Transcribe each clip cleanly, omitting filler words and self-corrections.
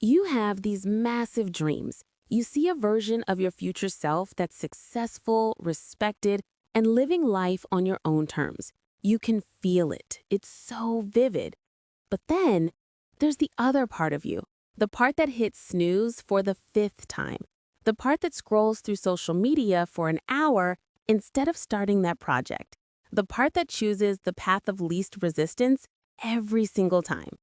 You have these massive dreams. You see a version of your future self that's successful, respected, and living life on your own terms. You can feel it. It's so vivid. But then there's the other part of you, the part that hits snooze for the fifth time, the part that scrolls through social media for an hour instead of starting that project, the part that chooses the path of least resistance every single time.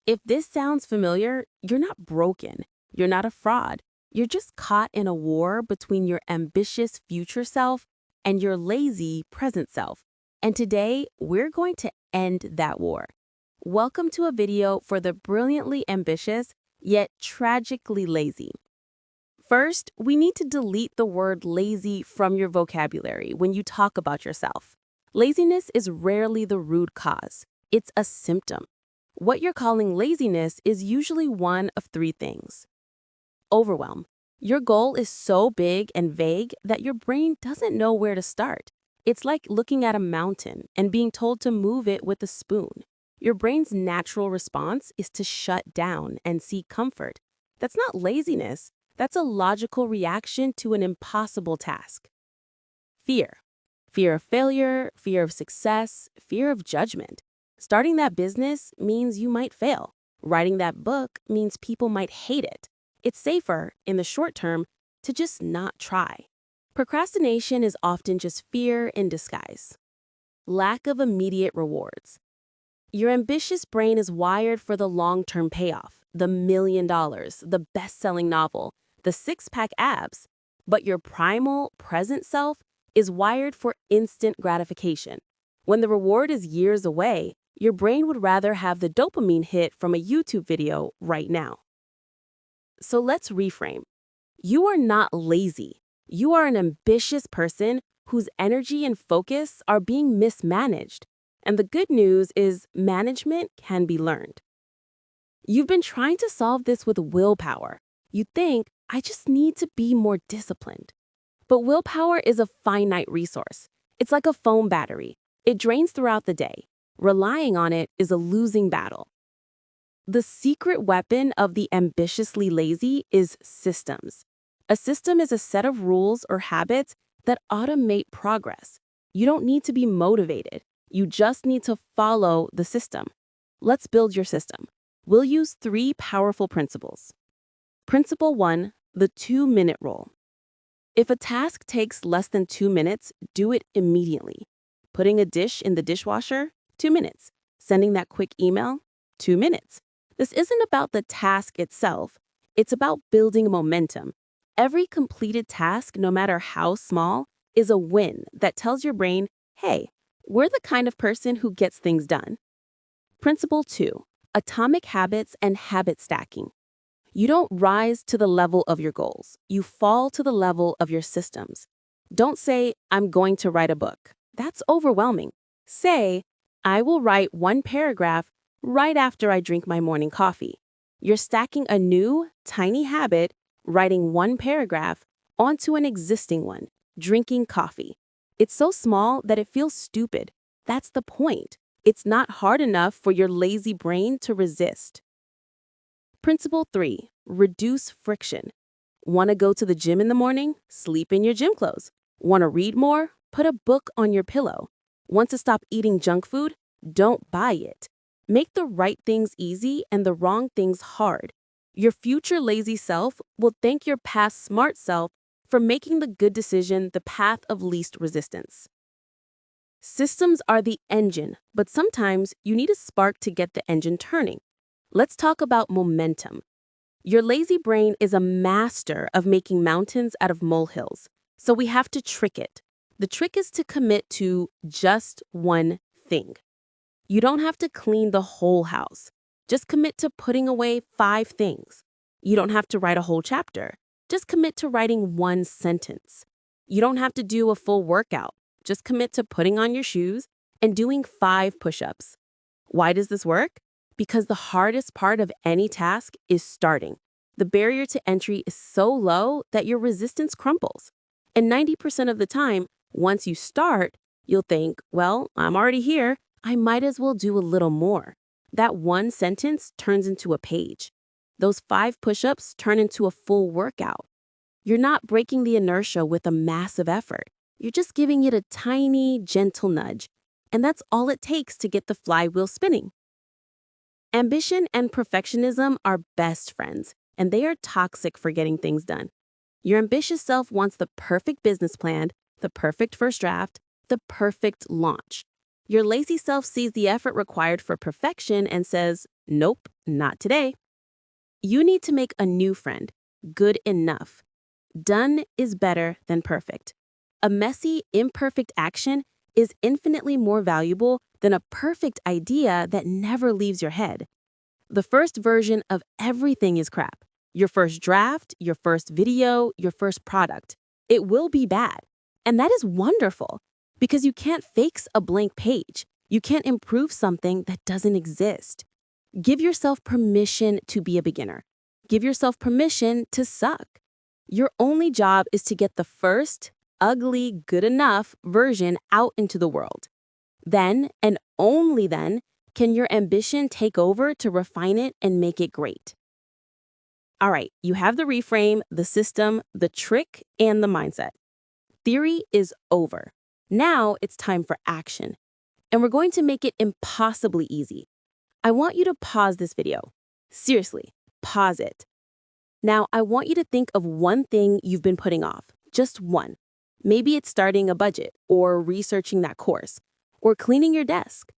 If this sounds familiar, you're not broken. You're not a fraud. You're just caught in a war between your ambitious future self and your lazy present self. And today, we're going to end that war. Welcome to a video for the brilliantly ambitious, yet tragically lazy. First, we need to delete the word lazy from your vocabulary when you talk about yourself. Laziness is rarely the root cause. It's a symptom. What you're calling laziness is usually one of three things. Overwhelm. Your goal is so big and vague that your brain doesn't know where to start. It's like looking at a mountain and being told to move it with a spoon. Your brain's natural response is to shut down and seek comfort. That's not laziness. That's a logical reaction to an impossible task. Fear. Fear of failure, fear of success, fear of judgment. Starting that business means you might fail. Writing that book means people might hate it. It's safer, in the short term, to just not try. Procrastination is often just fear in disguise. Lack of immediate rewards. Your ambitious brain is wired for the long-term payoff, the $1 million, the best-selling novel, the six-pack abs. But your primal, present self is wired for instant gratification. When the reward is years away, your brain would rather have the dopamine hit from a YouTube video right now. So let's reframe. You are not lazy. You are an ambitious person whose energy and focus are being mismanaged. And the good news is management can be learned. You've been trying to solve this with willpower. You think, I just need to be more disciplined. But willpower is a finite resource. It's like a phone battery. It drains throughout the day. Relying on it is a losing battle. The secret weapon of the ambitiously lazy is systems. A system is a set of rules or habits that automate progress. You don't need to be motivated. You just need to follow the system. Let's build your system. We'll use 3 powerful principles. Principle 1, the 2-minute rule. If a task takes less than 2 minutes, do it immediately. Putting a dish in the dishwasher, 2 minutes. Sending that quick email, 2 minutes. This isn't about the task itself. It's about building momentum. Every completed task, no matter how small, is a win that tells your brain, hey, we're the kind of person who gets things done. Principle 2, atomic habits and habit stacking. You don't rise to the level of your goals. You fall to the level of your systems. Don't say, I'm going to write a book. That's overwhelming. Say, I will write 1 paragraph right after I drink my morning coffee. You're stacking a new, tiny habit, writing 1 paragraph, onto an existing one, drinking coffee. It's so small that it feels stupid. That's the point. It's not hard enough for your lazy brain to resist. Principle 3, reduce friction. Want to go to the gym in the morning? Sleep in your gym clothes. Want to read more? Put a book on your pillow. Want to stop eating junk food? Don't buy it. Make the right things easy and the wrong things hard. Your future lazy self will thank your past smart self for making the good decision the path of least resistance. Systems are the engine, but sometimes you need a spark to get the engine turning. Let's talk about momentum. Your lazy brain is a master of making mountains out of molehills, so we have to trick it. The trick is to commit to just one thing. You don't have to clean the whole house. Just commit to putting away 5 things. You don't have to write a whole chapter. Just commit to writing 1 sentence. You don't have to do a full workout. Just commit to putting on your shoes and doing 5 push-ups. Why does this work? Because the hardest part of any task is starting. The barrier to entry is so low that your resistance crumbles. And 90% of the time, once you start, you'll think, well, I'm already here. I might as well do a little more. That 1 sentence turns into a page. Those 5 push-ups turn into a full workout. You're not breaking the inertia with a massive effort. You're just giving it a tiny, gentle nudge. And that's all it takes to get the flywheel spinning. Ambition and perfectionism are best friends, and they are toxic for getting things done. Your ambitious self wants the perfect business plan, the perfect first draft, the perfect launch. Your lazy self sees the effort required for perfection and says, nope, not today. You need to make a new friend, good enough. Done is better than perfect. A messy, imperfect action is infinitely more valuable than a perfect idea that never leaves your head. The first version of everything is crap. Your first draft, your first video, your first product. It will be bad. And that is wonderful because you can't fake a blank page. You can't improve something that doesn't exist. Give yourself permission to be a beginner. Give yourself permission to suck. Your only job is to get the first, ugly, good enough version out into the world. Then, and only then, can your ambition take over to refine it and make it great. All right, you have the reframe, the system, the trick, and the mindset. Theory is over. Now it's time for action. And we're going to make it impossibly easy. I want you to pause this video. Seriously, pause it. Now, I want you to think of one thing you've been putting off, just one. Maybe it's starting a budget, or researching that course, or cleaning your desk.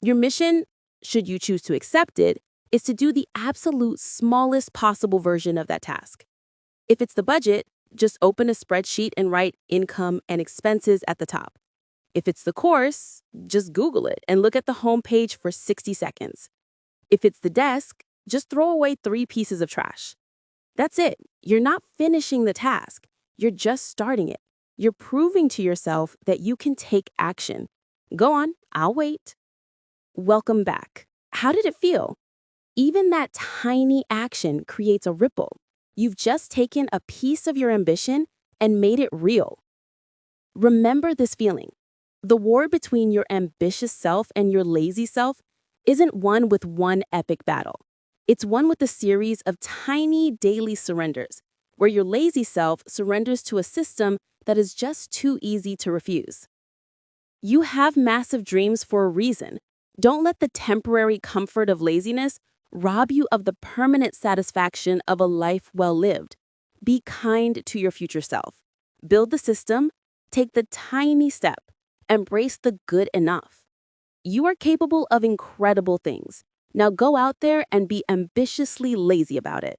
Your mission, should you choose to accept it, is to do the absolute smallest possible version of that task. If it's the budget, just open a spreadsheet and write income and expenses at the top. If it's the course, just Google it and look at the homepage for 60 seconds. If it's the desk, just throw away 3 pieces of trash. That's it. You're not finishing the task. You're just starting it. You're proving to yourself that you can take action. Go on, I'll wait. Welcome back. How did it feel? Even that tiny action creates a ripple. You've just taken a piece of your ambition and made it real. Remember this feeling. The war between your ambitious self and your lazy self isn't won with one epic battle. It's one with a series of tiny daily surrenders, where your lazy self surrenders to a system that is just too easy to refuse. You have massive dreams for a reason. Don't let the temporary comfort of laziness rob you of the permanent satisfaction of a life well lived. Be kind to your future self. Build the system, take the tiny step, embrace the good enough. You are capable of incredible things. Now go out there and be ambitiously lazy about it.